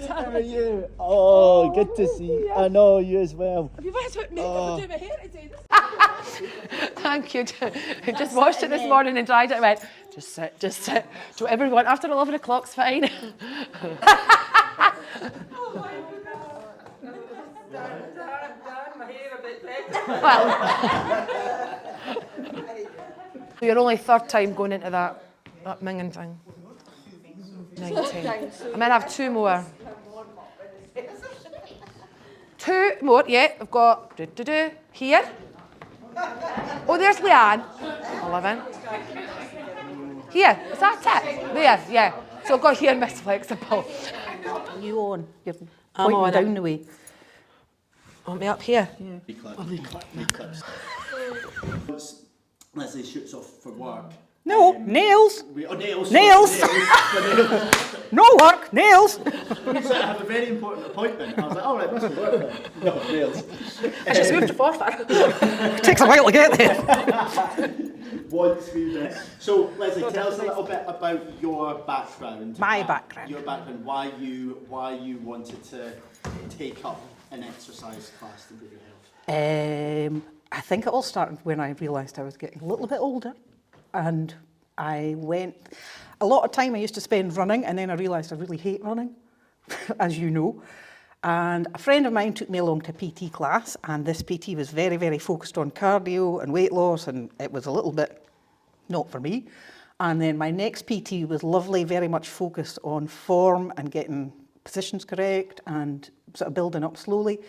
How are you? Oh, good to see you. I know you as well. Have you guys put makeup to do my hair today? Thank you. Just washed it this morning and dried it. I went, just sit, just sit. Do whatever you want. After 11 o'clock's fine. Well, your only third time going into that minging thing. 19. I might have two more. Two more, yeah. I've got here. Oh, there's Leanne. 11. Here, is that it? There, yeah. So I've got here Miss Flexible. You on? You're pointing down the way. Want me up here? Yeah. Lesley shoots off for work. No, nails. Nails. Nails. No work, nails. You said I have a very important appointment. I was like, all right, must be work. No, nails. I just moved to Forfar. It takes a while to get there. Once we there. So, Lesley, tell us a little bit about your background. My background. Your background. Why you wanted to take up an exercise class to improve your health. I think it all started when I realised I was getting a little bit older, and I went. A lot of time I used to spend running, and then I realised I really hate running, as you know. And a friend of mine took me along to a PT class, and this PT was very, very focused on cardio and weight loss, and it was a little bit not for me. And then my next PT was lovely, very much focused on form and getting positions correct and sort of building up slowly.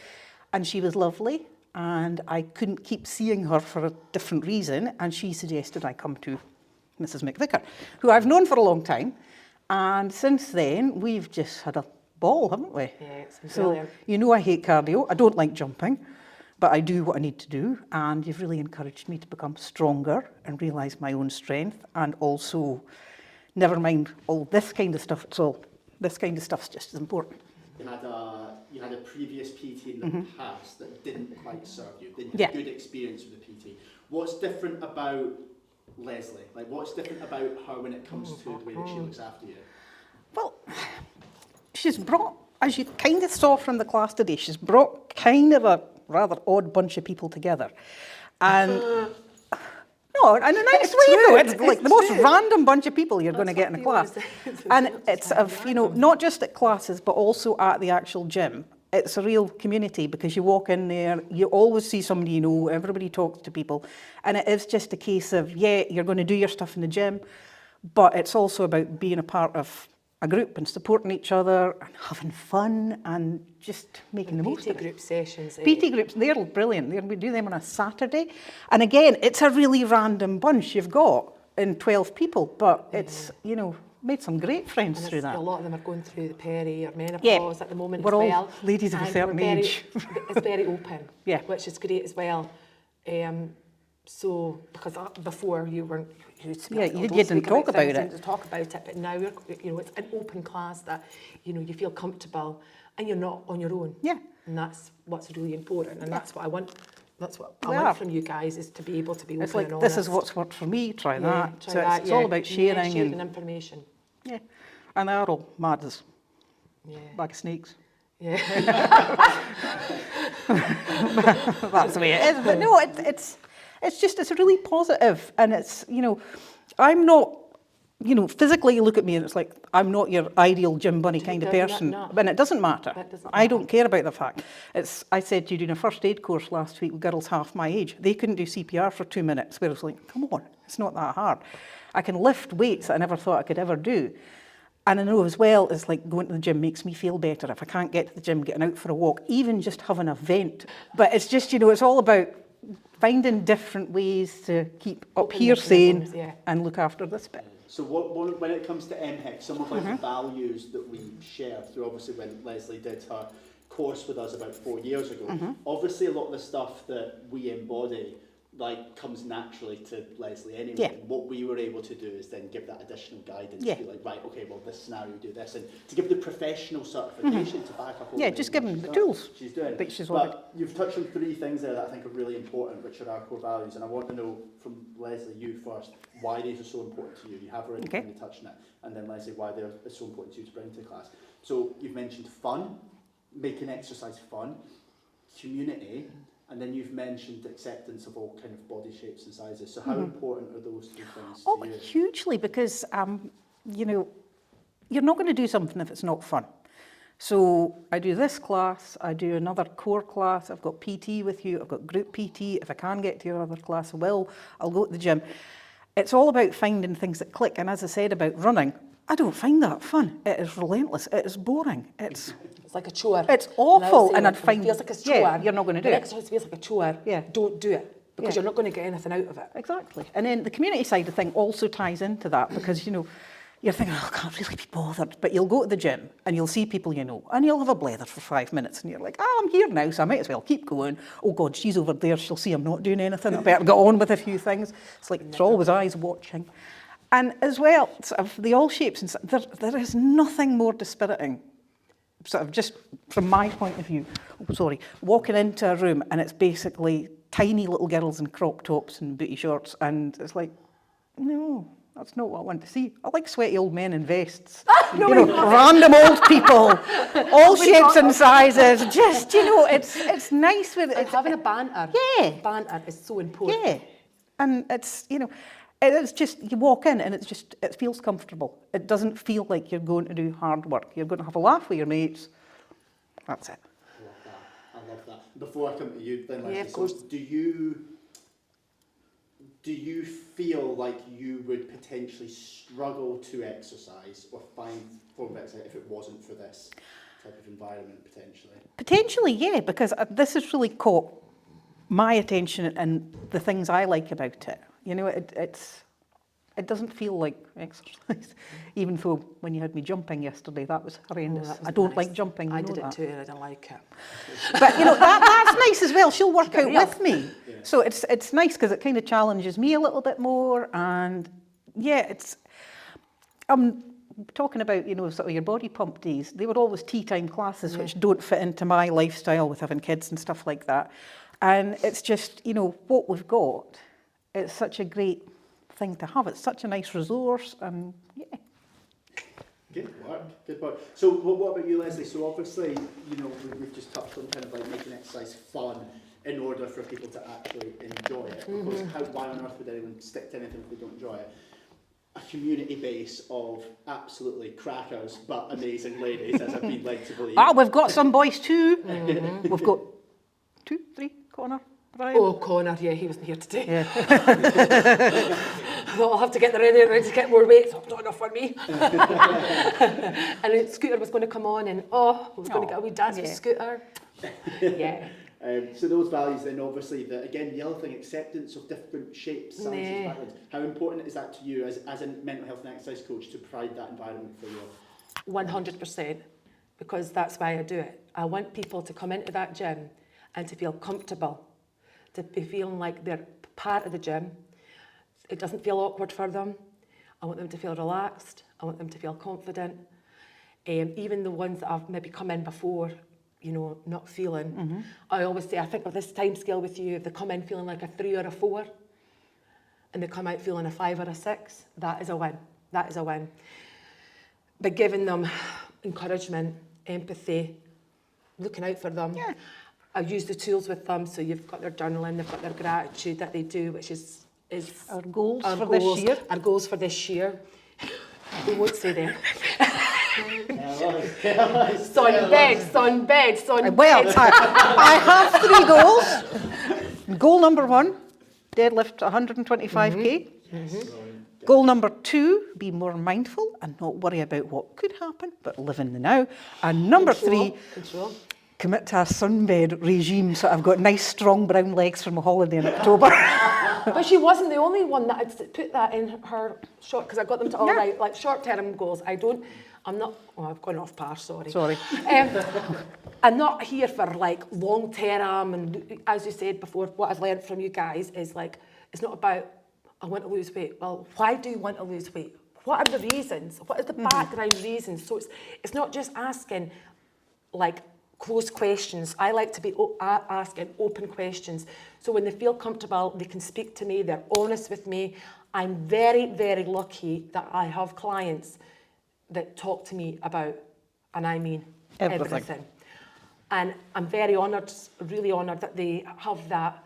And she was lovely, and I couldn't keep seeing her for a different reason, and she suggested I come to Mrs. McVicar, who I've known for a long time. And since then, we've just had a ball, haven't we? Yeah, it's been so, brilliant. you know I hate cardio. I don't like jumping, but I do what I need to do. And you've really encouraged me to become stronger and realise my own strength. And also, never mind all this kind of stuff. This kind of stuff's just as important. You had a previous PT in the past that didn't quite serve you. Didn't have a good experience with the PT. What's different about Lesley? Like, what's different about her when it comes to the way that she looks after you? Well, she's brought, as you kind of saw from the class today, she's brought kind of a rather odd bunch of people together. And no, in a nice way though. It's like the most random bunch of people you're going to get in a class. And it's of, you know, not just at classes, but also at the actual gym. It's a real community because you walk in there, you always see somebody you know, everybody talks to people. And it is just a case of, yeah, you're going to do your stuff in the gym, but it's also about being a part of a group and supporting each other and having fun and just making the most of it. PT group sessions. PT groups, they're brilliant. We do them on a Saturday. And again, it's a really random bunch you've got in 12 people, but it's, you know, made some great friends through that. A lot of them are going through the peri or menopause at the moment we're as well. all ladies of a certain age. It's very open, yeah, which is great as well. So, because before you weren't, you didn't talk about it. To talk about it, but now you know it's an open class that you know you feel comfortable and you're not on your own. Yeah, and that's what's really important, and that's what I want. That's what I want from you guys is to be able to be open and honest. This is what's worked for me. Try that. So it's all about sharing and information. Yeah, and they're all mad as bag of snakes. Yeah, that's the way it is. But no, it's really positive, and it's, you know, I'm not, you know, physically you look at me and it's like I'm not your ideal gym bunny kind of person, and it doesn't matter. I don't care about the fact. I said to you doing a first aid course last week with girls half my age, they couldn't do CPR for 2 minutes. Where I was like, come on, it's not that hard. I can lift weights that I never thought I could ever do. And I know as well, it's like going to the gym makes me feel better. If I can't get to the gym, getting out for a walk, even just having a vent. But it's just, you know, it's all about finding different ways to keep up here sane and look after this bit. So when it comes to MHEC, some of the values that we share through, obviously when Lesley did her course with us about 4 years ago, obviously a lot of the stuff that we embody like comes naturally to Lesley anyway. Yeah. And what we were able to do is then give that additional guidance. Yeah. To be like, right, okay, well, this scenario, do this, and to give the professional certification to back up. Yeah, just give them the tools. She's doing. Which is what But you've touched on 3 things there that I think are really important, which are our core values, and I want to know from Lesley, you first, why these are so important to you. You have already kind of touched on it, and then Lesley, why they're so important to you to bring to class. So you've mentioned fun, making exercise fun, community, and then you've mentioned acceptance of all kind of body shapes and sizes. So how important are those 2 things to you? Hugely, because, you know, you're not going to do something if it's not fun. So I do this class, I do another core class, I've got PT with you, I've got group PT. If I can get to your other class, I will. I'll go to the gym. It's all about finding things that click. And as I said about running, I don't find that fun. It is relentless. It is boring. It's like a chore. It's awful. And I'd if find it feels like a chore. Yeah, you're not going to do the it. exercise feels like a chore. Yeah. Don't do it because Yeah. you're not going to get anything out of it. Exactly. And then the community side of the thing also ties into that because, you know, you're thinking, oh, I can't really be bothered. But you'll go to the gym and you'll see people you know and you'll have a blather for 5 minutes and you're like, oh, I'm here now, so I might as well keep going. Oh, God, she's over there. She'll see I'm not doing anything. I better get on with a few things. It's like there's always eyes watching. And as well, sort of the all shapes, and there is nothing more dispiriting, sort of just from my point of view, walking into a room and it's basically tiny little girls in crop tops and booty shorts and it's like, no, that's not what I want to see. I like sweaty old men in vests, random old people, all shapes and sizes. Just, you know, it's nice with It's having a banter. Yeah. Banter is so important. Yeah, and it's, you know, it's just, you walk in and it feels comfortable. It doesn't feel like you're going to do hard work. You're going to have a laugh with your mates. That's it. I love that. Before I come to you, then, Lesley, Yeah, of course. do you feel like you would potentially struggle to exercise or find form of exercise if it wasn't for this type of environment, potentially? Potentially, yeah, because this has really caught my attention and the things I like about it. You know, it doesn't feel like exercise, even though when you had me jumping yesterday, that was horrendous. That was I don't nice. like jumping. I you know did it that. too, and I didn't like it. But you know that's nice as well. She'll work Keep it out real. with me, so it's nice because it kind of challenges me a little bit more. And yeah, it's talking about, you know, sort of your body pump days. They were always tea time classes, which don't fit into my lifestyle with having kids and stuff like that. And it's just, you know, what we've got. It's such a great thing to have. It's such a nice resource, and yeah. Good work. So what about you, Lesley? So obviously, you know, we've just touched on kind of like making exercise fun in order for people to actually enjoy it. Because why on earth would anyone stick to anything if they don't enjoy it? A community base of absolutely crackers but amazing ladies, as I've been led to believe. We've got some boys too. We've got 2, 3, Connor, Brian. Oh, Connor, yeah, he wasn't here today. Yeah. I thought I'll have to get ready to get more weight, so not enough for me. And then Scooter was going to come on and, I was going to get a wee dance with Scooter. Yeah. So those values then obviously, again, the other thing, acceptance of different shapes, sizes, backgrounds. How important is that to you as a mental health and exercise coach to provide that environment for you? 100%, because that's why I do it. I want people to come into that gym and to feel comfortable, to be feeling like they're part of the gym. It doesn't feel awkward for them. I want them to feel relaxed. I want them to feel confident. Even the ones that have maybe come in before, you know, not feeling. I always say, I think with this time scale with you, if they come in feeling like a 3 or a 4, and they come out feeling a 5 or a 6, that is a win. That is a win. But giving them encouragement, empathy, looking out for them. Yeah. I use the tools with them, so you've got their journaling, they've got their gratitude that they do, which is Our goals our for goals, this year. Our goals for this year. We won't say them. Sunbed. Well, I have 3 goals. Goal number 1, deadlift 125k. Goal number 2, be more mindful and not worry about what could happen, but live in the now. And number 3, Control. commit to a sunbed regime so I've got nice strong brown legs from a holiday in October. But she wasn't the only one that had put that in her short, because I got them to all write like short-term goals. I'm not, I've gone off par, sorry. I'm not here for like long-term, and as you said before, what I've learned from you guys is like, it's not about, I want to lose weight. Well, why do you want to lose weight? What are the reasons? What is the background reasons? So it's not just asking like closed questions. I like to be asking open questions. So when they feel comfortable, they can speak to me, they're honest with me. I'm very, very lucky that I have clients that talk to me about, and I mean everything. And I'm very honoured, really honoured that they have that,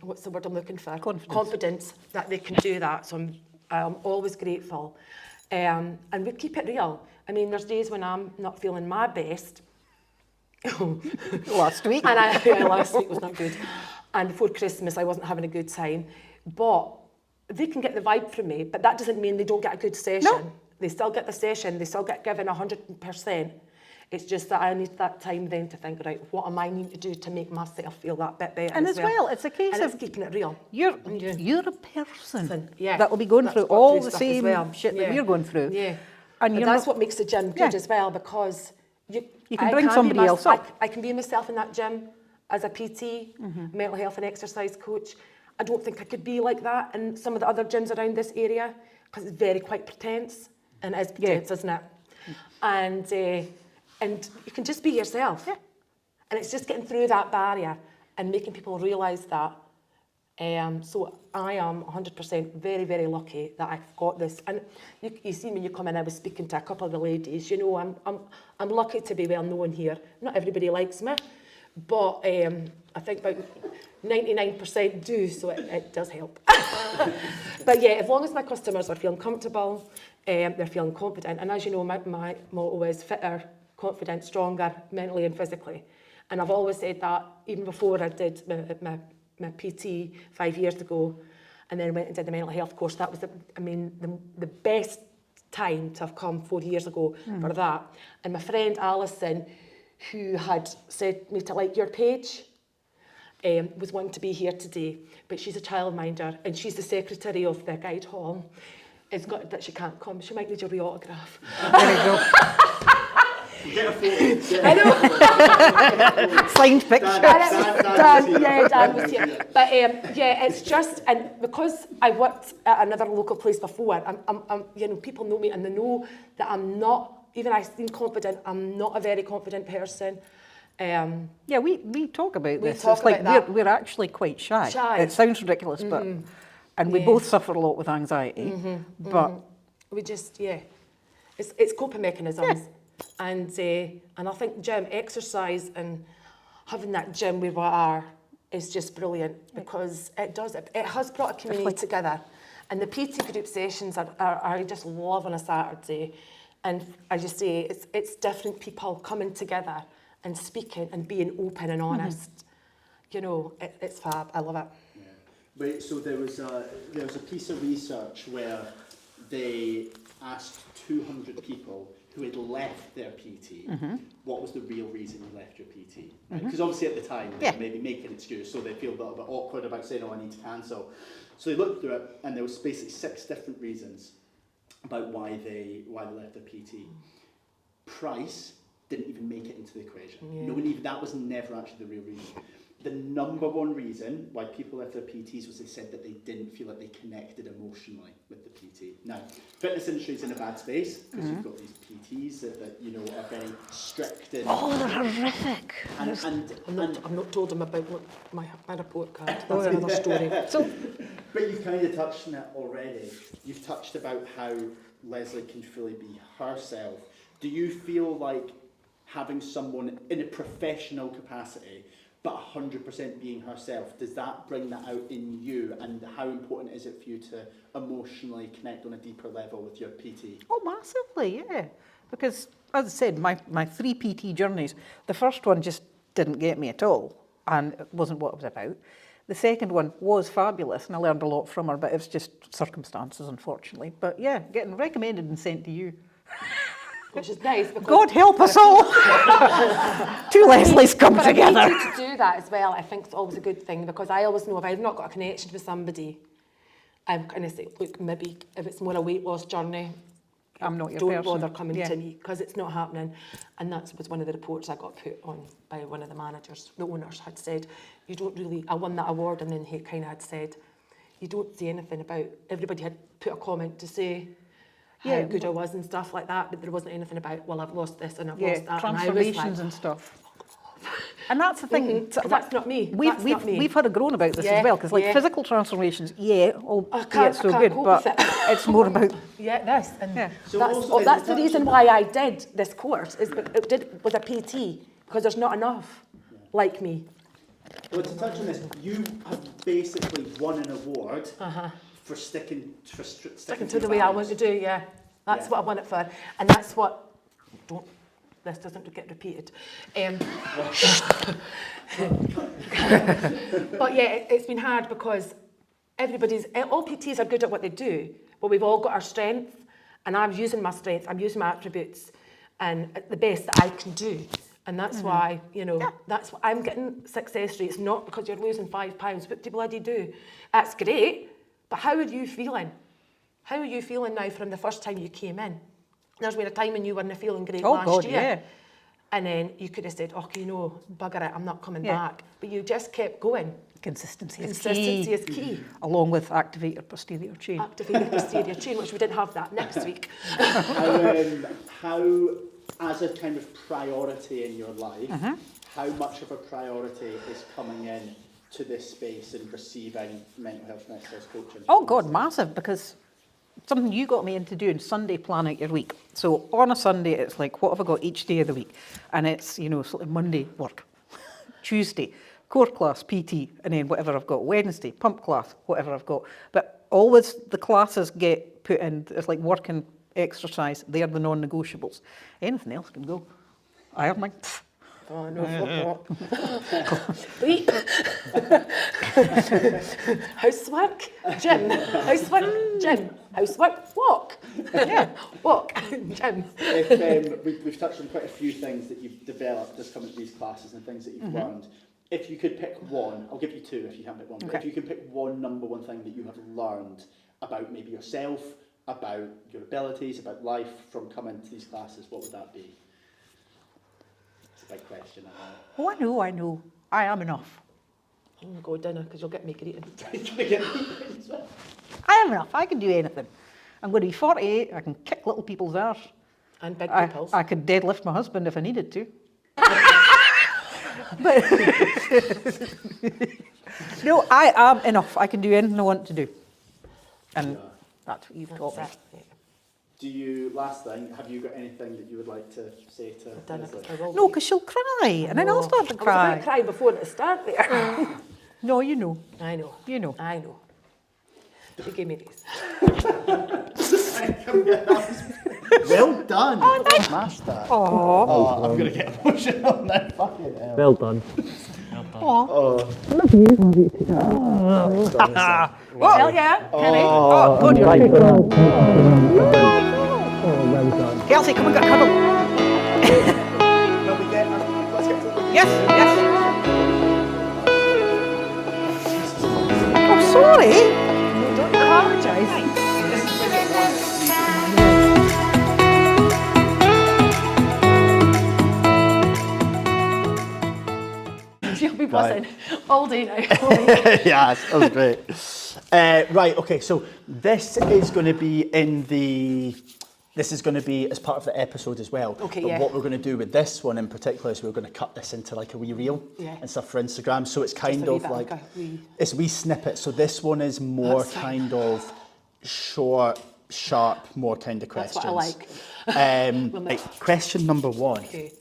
what's the word I'm looking for? Confidence that they can do that. So I'm always grateful. And we keep it real. I mean, there's days when I'm not feeling my best. Last week. And last week was not good. And before Christmas, I wasn't having a good time. But they can get the vibe from me, but that doesn't mean they don't get a good session. No. They still get the session, they still get given 100%. It's just that I need that time then to think, right, what am I needing to do to make myself feel that bit better? And as well, it's a case and of it's keeping it real. You're a person Yeah, that will be going that's through got all through the stuff same as well. shit that we're going through. Yeah, and but you're that's not, what makes the gym good as well, because you can bring somebody else up. I can be myself in that gym as a PT, mental health and exercise coach. I don't think I could be like that in some of the other gyms around this area, because it's very quite pretense, and it is pretense, isn't it? And you can just be yourself. Yeah. And it's just getting through that barrier and making people realise that. So I am 100% very, very lucky that I've got this. And you see when you come in, I was speaking to a couple of the ladies, you know, I'm lucky to be well known here. Not everybody likes me, but I think about 99% do, so it does help. But yeah, as long as my customers are feeling comfortable, they're feeling confident, and as you know, my motto is fitter, confident, stronger, mentally and physically. And I've always said that even before I did my PT 5 years ago, and then went and did the mental health course. That was, the best time to have come 4 years ago for that. And my friend Alison, who had said me to like your page, was wanting to be here today, but she's a childminder and she's the secretary of the guide hall. It's got that she can't come. She might need your autograph. There you go. Get a photo. I know. Signed picture. Dan was here. But it's just, and because I worked at another local place before, I'm people know me and they know that I'm not, even I seem confident, I'm not a very confident person. Yeah, we talk about this. Talk it's like about we're actually quite shy. It sounds ridiculous, but and we both suffer a lot with anxiety. But we just it's coping mechanisms. And I think gym exercise and having that gym where we are is just brilliant, because it has brought a community together, and the PT group sessions are I just love on a Saturday, and as you say, it's different people coming together and speaking and being open and honest. You know, it's fab. I love it. Yeah. Wait, so there was a piece of research where they asked 200 people who had left their PT, what was the real reason you left your PT? Because obviously at the time, they maybe make an excuse, so they feel a little bit awkward about saying, oh, I need to cancel. So they looked through it, and there was basically 6 different reasons about why they left their PT. Price didn't even make it into the equation. Yeah. That was never actually the real reason. The number one reason why people left their PTs was they said that they didn't feel like they connected emotionally with the PT. Now, fitness industry is in a bad space because you've got these PTs that are very strict and they're horrific. I've not told them about my report card. That's another story. But you've kind of touched on it already. You've touched about how Lesley can fully be herself. Do you feel like having someone in a professional capacity but 100% being herself, does that bring that out in you, and how important is it for you to emotionally connect on a deeper level with your PT? Oh, massively, yeah. Because, as I said, my 3 PT journeys, the first one just didn't get me at all, and it wasn't what it was about. The second one was fabulous, and I learned a lot from her, but it's just circumstances, unfortunately. But yeah, getting recommended and sent to you. which is nice. Because God help us all. Two Leslies come for together. a PT to do that as well, I think it's always a good thing, because I always know if I've not got a connection with somebody, I'm kind of say, look, maybe if it's more a weight loss journey, I'm not your don't person. bother coming to me, because it's not happening. And that was one of the reports I got put on by one of the managers. The owners had said, you don't really, I won that award, and then he kind of had said, you don't say anything about, everybody had put a comment to say how good I was and stuff like that, but there wasn't anything about, well, I've lost this and I've lost that. Transformations and, I was like, and stuff. And that's the thing. because that's not me. We've had a groan about this as well, because like physical transformations, it's so good, but it's more about this. And So that's the reason why I did this course, is it was a PT, because there's not enough like me. Well, to touch on this, you have basically won an award for sticking To the way I want to do, That's what I want it for. And that's what, this doesn't get repeated. But yeah, it's been hard because all PTs are good at what they do, but we've all got our strengths, and I'm using my strengths, I'm using my attributes, and the best that I can do. And that's why, that's why I'm getting success rates, not because you're losing £5. What do you bloody do? That's great, but how are you feeling? How are you feeling now from the first time you came in? There's been a time when you weren't feeling great last year. Yeah. And then you could have said, bugger it, I'm not coming back. But you just kept going. Consistency is key. Along with activate your posterior chain. Activate your posterior chain, which we didn't have that next week. How, as a kind of priority in your life, how much of a priority is coming in to this space and receiving mental health and exercise coaching? Oh God, massive, because something you got me into doing, Sunday plan out your week. So on a Sunday, it's like, what have I got each day of the week? And it's, sort of Monday, work. Tuesday, core class, PT, and then whatever I've got. Wednesday, pump class, whatever I've got. But always the classes get put in, it's like work and exercise, they're the non-negotiables. Anything else can go. Ironing, Oh, no, Wait. Housework, gym. Housework, gym. Housework, walk. Walk, gym. We've touched on quite a few things that you've developed just coming to these classes and things that you've learned. If you could pick one, I'll give you two if you can't pick one, but if you can pick one number one thing that you have learned about maybe yourself, about your abilities, about life from coming to these classes, what would that be? Big question, I know. Oh, I know. I am enough. I'm going to go dinner because you'll get me greeting. I am enough. I can do anything. I'm going to be 48. I can kick little people's arse. And big people's. I could deadlift my husband if I needed to. But no, I am enough. I can do anything I want to do. And that's what you've taught me. Do you, last thing, have you got anything that you would like to say to Lesley? No, because she'll cry, and then I'll start to cry. I was about to cry before the start there. No, you know. I know. You know. I know. She gave me these. Well done. Oh, thanks. Smashed that. Oh, I'm going to get emotional now. Fucking hell. Well done. oh. Well, yeah. Kenny. Oh, good. You're right. Oh, well done. Kelsey, come and get a cuddle. Will we get, let's get to Yes, yes. Oh, sorry. Don't apologise. She'll be buzzing all day now. Yes, that was great. Right, okay, so this is going to be as part of the episode as well. Okay, but yeah. what we're going to do with this one in particular is we're going to cut this into like a wee reel and stuff for Instagram. So it's kind of like it's a wee snippet. So this one is more kind of short, sharp, more kind of questions. That's what I like. Right, question number one. Okay.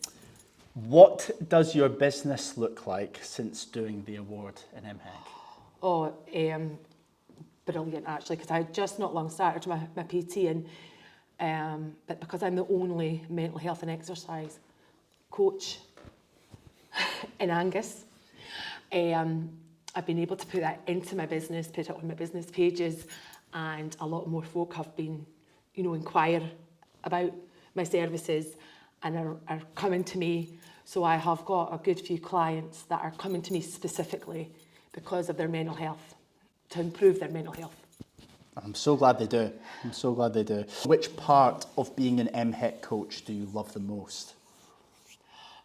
What does your business look like since doing the award in MHEC? Oh, brilliant actually, because I just not long started my PT, and but because I'm the only mental health and exercise coach in Angus, I've been able to put that into my business, put it on my business pages, and a lot more folk have been, inquire about my services and are coming to me. So I have got a good few clients that are coming to me specifically because of their mental health, to improve their mental health. I'm so glad they do. I'm so glad they do. Which part of being an MHEC coach do you love the most?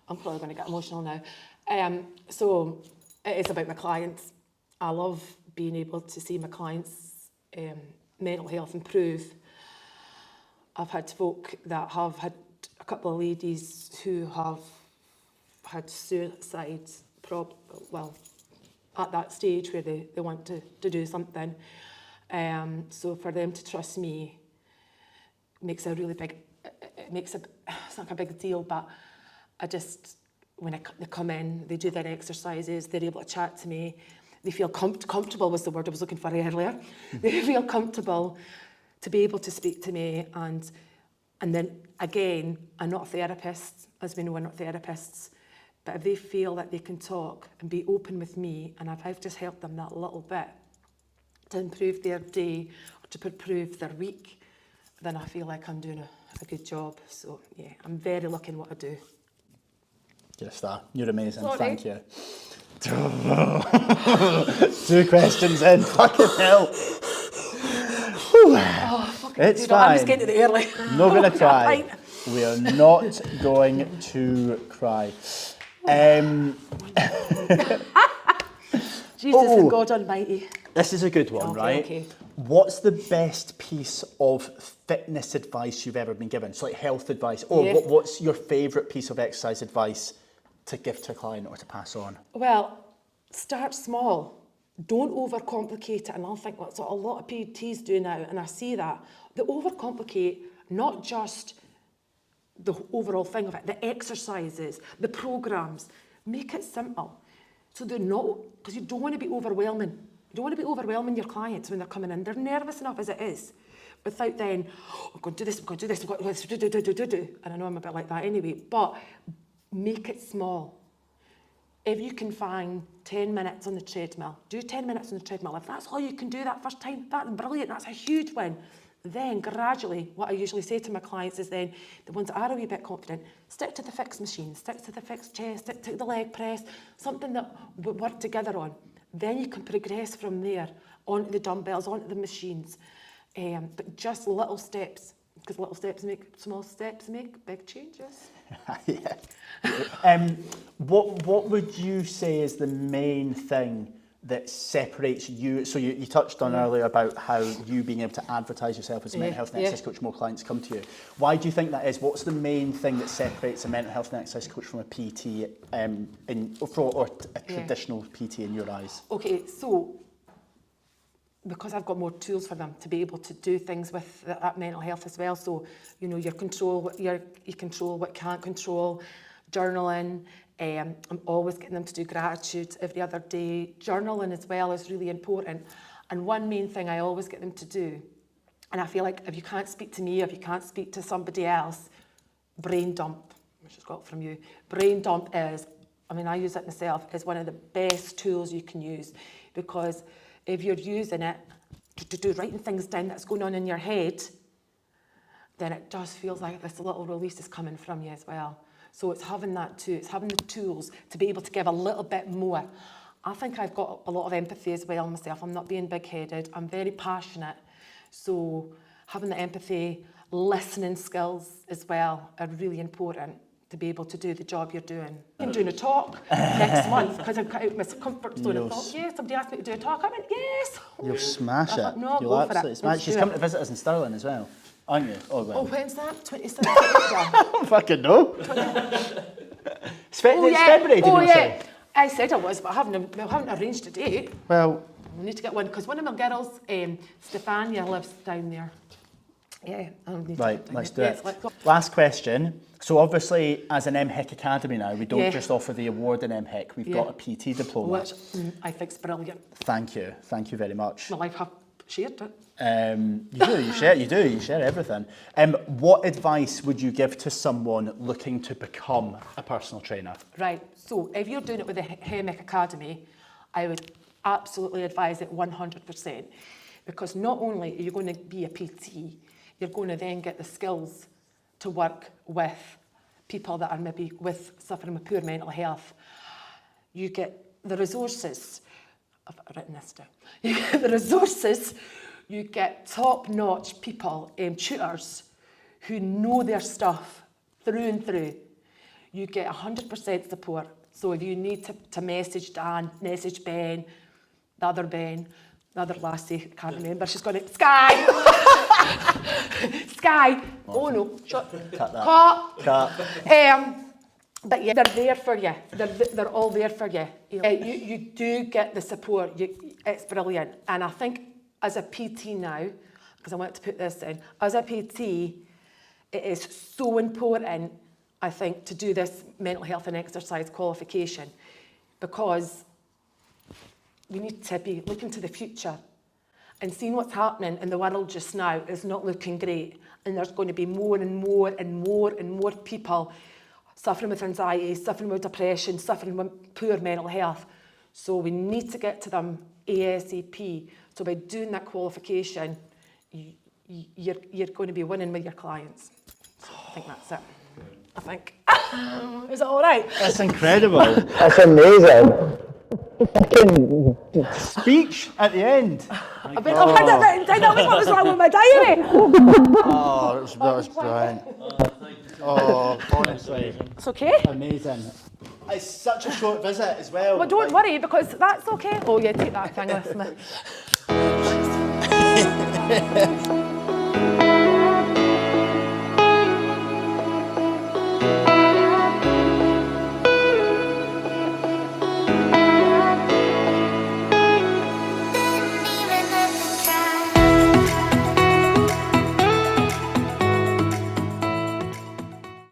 I'm probably going to get emotional now. So it is about my clients. I love being able to see my clients' mental health improve. I've had folk that have had a couple of ladies who have had suicide, at that stage where they want to do something. So for them to trust me makes a really big, it's not a big deal, but I just, when they come in, they do their exercises, they're able to chat to me, they feel comfortable was the word I was looking for earlier. They feel comfortable to be able to speak to me, and then again, I'm not a therapist, as we know, we're not therapists, but if they feel that they can talk and be open with me, and if I've just helped them that little bit to improve their day or to improve their week, then I feel like I'm doing a good job. So yeah, I'm very lucky in what I do. You're a star. You're amazing. Sorry. Thank you. 2 questions in. Fucking hell. Oh, fucking It's dude, I'm just fine. getting to the early. Not going to cry. We are not going to cry. Jesus and God Almighty. This is a good one, Okay, right? okay. What's the best piece of fitness advice you've ever been given? So like health advice. Or Yeah. what's your favourite piece of exercise advice to give to a client or to pass on? Well, start small. Don't overcomplicate it. And I think that's what a lot of PTs do now, and I see that. They overcomplicate not just the overall thing of it, the exercises, the programs. Make it simple. So they're not, because you don't want to be overwhelming. You don't want to be overwhelming your clients when they're coming in. They're nervous enough as it is, without then, oh, I'm going to do this, I'm going to do this, I'm going to do this, and I know I'm a bit like that anyway, but make it small. If you can find 10 minutes on the treadmill, do 10 minutes on the treadmill. If that's all you can do that first time, that's brilliant, that's a huge win. Then gradually, what I usually say to my clients is then, the ones that are a wee bit confident, stick to the fixed machine, stick to the fixed chest, stick to the leg press, something that we work together on. Then you can progress from there onto the dumbbells, onto the machines. But just little steps, because small steps make big changes. Yeah. What would you say is the main thing that separates you? So you touched on earlier about how you being able to advertise yourself as a mental health and exercise coach, more clients come to you. Why do you think that is? What's the main thing that separates a mental health and exercise coach from a PT or a traditional PT in your eyes? Okay, so because I've got more tools for them to be able to do things with that mental health as well. So, you know, you control what you can't control, journaling. I'm always getting them to do gratitude every other day. Journaling as well is really important. And one main thing I always get them to do, and I feel like if you can't speak to me, if you can't speak to somebody else, brain dump, which I got from you. Brain dump is, I use it myself, is one of the best tools you can use, because if you're using it to do writing things down that's going on in your head, then it just feels like this little release is coming from you as well. So it's having that too, it's having the tools to be able to give a little bit more. I think I've got a lot of empathy as well myself. I'm not being big-headed, I'm very passionate. So having the empathy, listening skills as well are really important to be able to do the job you're doing. I'm doing a talk next month because I've got out my comfort zone. I thought, yeah, somebody asked me to do a talk. I went, yes. You'll smash it. No, You'll go for absolutely it. smash it. She's coming to visit us in Stirling as well, aren't you? Oh, well. Oh, when's that? 27th I don't fucking know. It's February, did you say? I said I was, but I haven't arranged a date. Well, we need to get one, because one of my girls, Stefania, lives down there. Yeah, I'll need to right, get down let's do there. it. Yes, let's go. Last question. So obviously, as an MHEC Academy now, we don't just offer the award in MHEC, we've got a PT diploma. Which I think's brilliant. Thank you very much. My life have shared it. You share everything. What advice would you give to someone looking to become a personal trainer? Right, so if you're doing it with the MHEC Academy, I would absolutely advise it 100%, because not only are you going to be a PT, you're going to then get the skills to work with people that are maybe suffering with poor mental health. You get the resources. I've written this down. You get the resources. You get top-notch people, tutors, who know their stuff through and through. You get 100% support. So if you need to message Dan, message Ben, the other lassie, I can't remember, she's got it, Sky! Sky! Oh no, shut. Cut that. Cut. But yeah, they're there for you. They're all there for you. You do get the support. It's brilliant. And I think as a PT now, because I want to put this in, as a PT, it is so important, I think, to do this mental health and exercise qualification, because we need to be looking to the future and seeing what's happening in the world just now is not looking great. And there's going to be more and more and more and more people suffering with anxiety, suffering with depression, suffering with poor mental health. So we need to get to them ASAP. So by doing that qualification, you're going to be winning with your clients. So I think that's it. I think. Is that all right? That's incredible. That's amazing. Fucking Speech at the end. I've had it written down. That was what was wrong with my diary. Oh, that was brilliant. Oh, honestly, It's okay. amazing. It's such a short visit as well. Well, don't worry, because that's okay. Oh, yeah, take that thing with me.